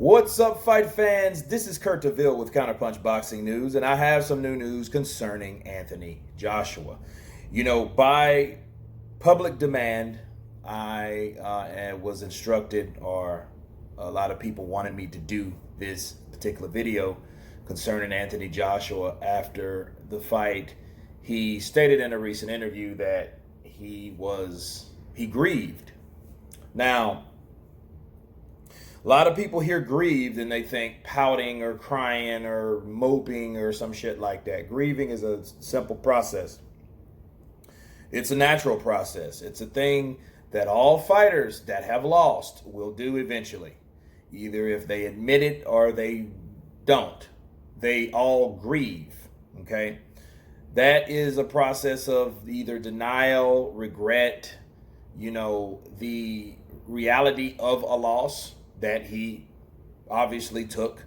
What's up, fight fans? This is Kurt DeVille with Counterpunch Boxing News, and I have some new news concerning Anthony Joshua. By public demand, I was instructed, or a lot of people wanted me to do this particular video concerning Anthony Joshua after the fight. He stated in a recent interview that he grieved. Now, a lot of people hear grieved and they think pouting or crying or moping or some shit like that. Grieving is a simple process. It's a natural process. It's a thing that all fighters that have lost will do eventually. Either if they admit it or they don't. They all grieve, okay? That is a process of either denial, regret, the reality of a loss that he obviously took,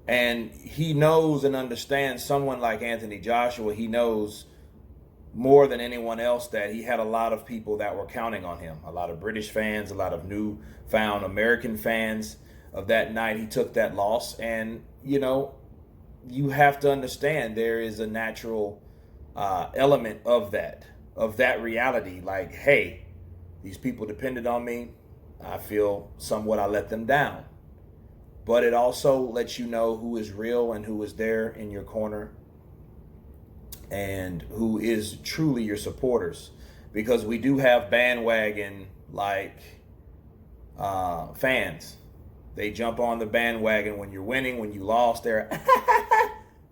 and he knows and understands. Someone like Anthony Joshua, he knows more than anyone else that he had a lot of people that were counting on him, a lot of British fans, a lot of newfound American fans of that night. He took that loss, and you have to understand there is a natural element of that reality. Like, hey, these people depended on me. I feel somewhat I let them down. But it also lets you know who is real and who is there in your corner and who is truly your supporters. Because we do have bandwagon fans. They jump on the bandwagon when you're winning, when you lost, they're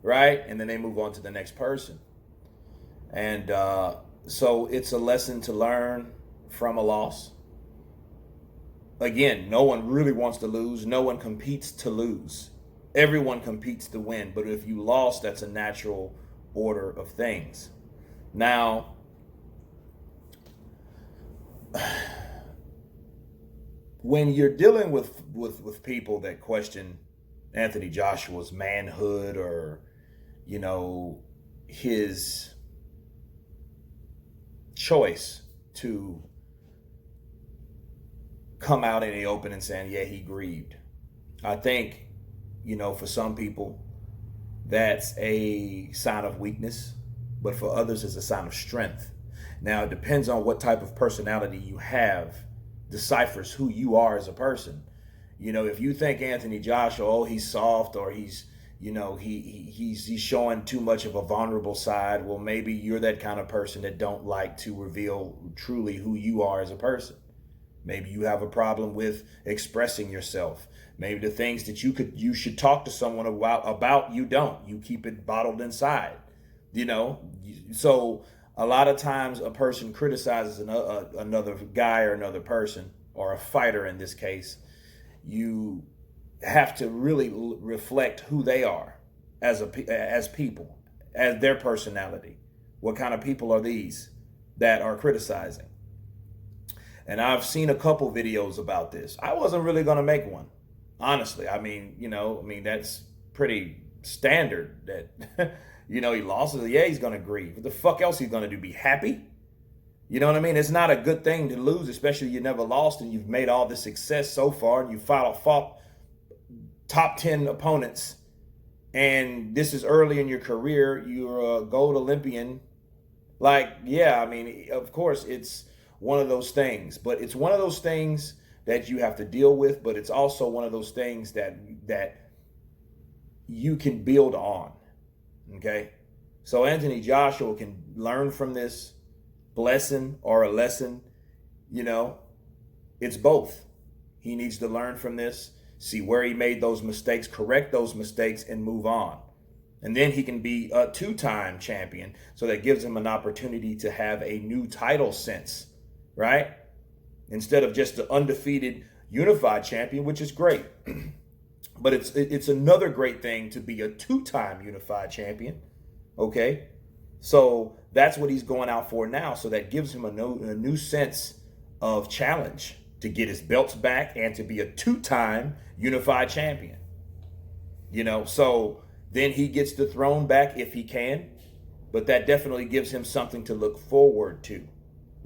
right? And then they move on to the next person. And so it's a lesson to learn from a loss. Again, no one really wants to lose. No one competes to lose. Everyone competes to win. But if you lost, that's a natural order of things. Now, when you're dealing with people that question Anthony Joshua's manhood or, his choice to come out in the open and saying, yeah, he grieved. I think, for some people, that's a sign of weakness, but for others, it's a sign of strength. Now, it depends on what type of personality you have, deciphers who you are as a person. If you think Anthony Joshua, he's soft, or he's showing too much of a vulnerable side, well, maybe you're that kind of person that don't like to reveal truly who you are as a person. Maybe you have a problem with expressing yourself. Maybe the things that you should talk to someone about you don't. You keep it bottled inside. So a lot of times a person criticizes another guy or another person, or a fighter in this case. You have to really reflect who they are as people, as their personality. What kind of people are these that are criticizing? And I've seen a couple videos about this. I wasn't really going to make one, honestly. That's pretty standard that, he lost. Yeah, he's going to grieve. What the fuck else he's going to do? Be happy? You know what I mean? It's not a good thing to lose, especially you never lost and you've made all this success so far and you fought top 10 opponents. And this is early in your career. You're a gold Olympian. Of course, it's one of those things, but it's one of those things that you have to deal with, but it's also one of those things that you can build on, okay? So Anthony Joshua can learn from this blessing or a lesson, it's both. He needs to learn from this, see where he made those mistakes, correct those mistakes, and move on. And then he can be a two-time champion, so that gives him an opportunity to have a new title sense, right? Instead of just the undefeated unified champion, which is great. But it's another great thing to be a two-time unified champion, okay? So that's what he's going out for now. So that gives him a new sense of challenge to get his belts back and to be a two-time unified champion. So then he gets the throne back if he can. But that definitely gives him something to look forward to,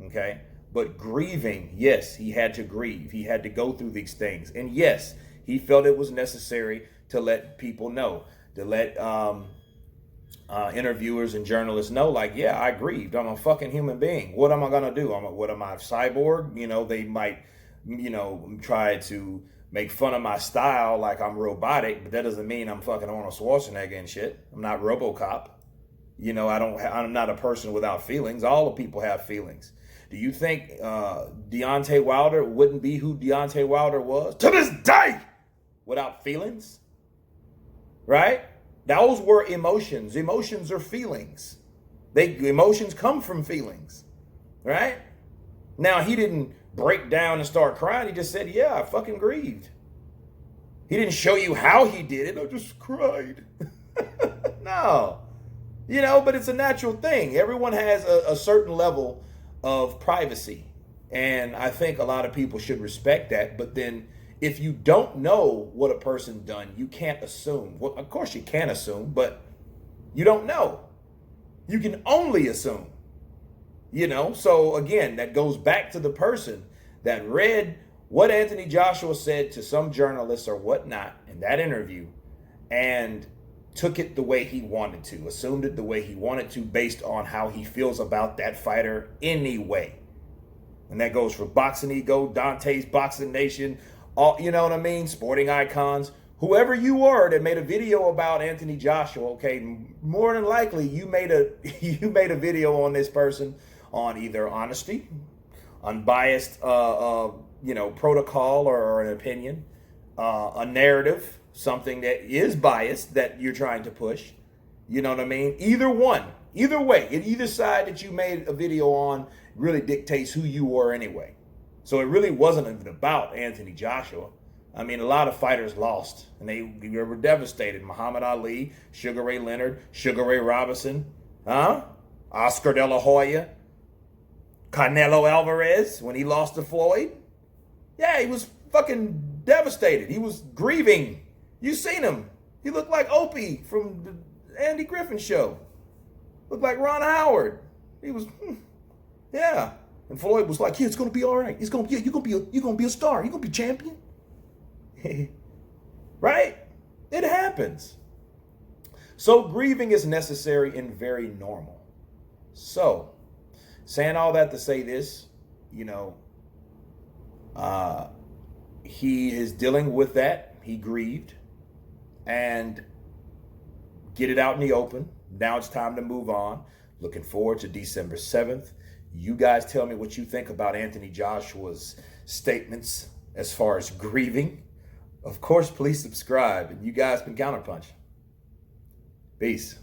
okay? But grieving, yes, he had to grieve. He had to go through these things. And yes, he felt it was necessary to let people know, to let interviewers and journalists know, like, yeah, I grieved. I'm a fucking human being. What am I going to do? What am I, a cyborg? You know, they might, try to make fun of my style like I'm robotic, but that doesn't mean I'm fucking Arnold Schwarzenegger and shit. I'm not RoboCop. I'm not a person without feelings. All the people have feelings. Do you think Deontay Wilder wouldn't be who Deontay Wilder was to this day without feelings? Right? Those were emotions. Emotions are feelings. Emotions come from feelings. Right? Now, he didn't break down and start crying. He just said, yeah, I fucking grieved. He didn't show you how he did it. I just cried. No. But it's a natural thing. Everyone has a certain level of privacy. And I think a lot of people should respect that. But then if you don't know what a person done, you can't assume. Well, of course you can assume, but you don't know. You can only assume. So again, that goes back to the person that read what Anthony Joshua said to some journalists or whatnot in that interview and took it the way he wanted to, assumed it the way he wanted to based on how he feels about that fighter anyway. And that goes for Boxing Ego, Dante's Boxing Nation, all, you know what I mean? Sporting icons, whoever you were that made a video about Anthony Joshua, okay, more than likely you made a video on this person on either honesty, unbiased, protocol or an opinion, a narrative, something that is biased that you're trying to push. You know what I mean? Either one, either way, either side that you made a video on really dictates who you were anyway. So it really wasn't even about Anthony Joshua. I mean, a lot of fighters lost and they were devastated. Muhammad Ali, Sugar Ray Leonard, Sugar Ray Robinson, Oscar De La Hoya, Canelo Alvarez when he lost to Floyd. Yeah, he was fucking devastated. He was grieving. You seen him. He looked like Opie from the Andy Griffin show. Looked like Ron Howard. He was, yeah. And Floyd was like, yeah, it's gonna be all right. You're gonna be a star. You're gonna be champion. Right? It happens. So grieving is necessary and very normal. So, saying all that to say this, he is dealing with that. He grieved and get it out in the open. Now it's time to move on. Looking forward to December 7th. You guys tell me what you think about Anthony Joshua's statements as far as grieving. Of course, please subscribe. And you guys been Counterpunch. Peace.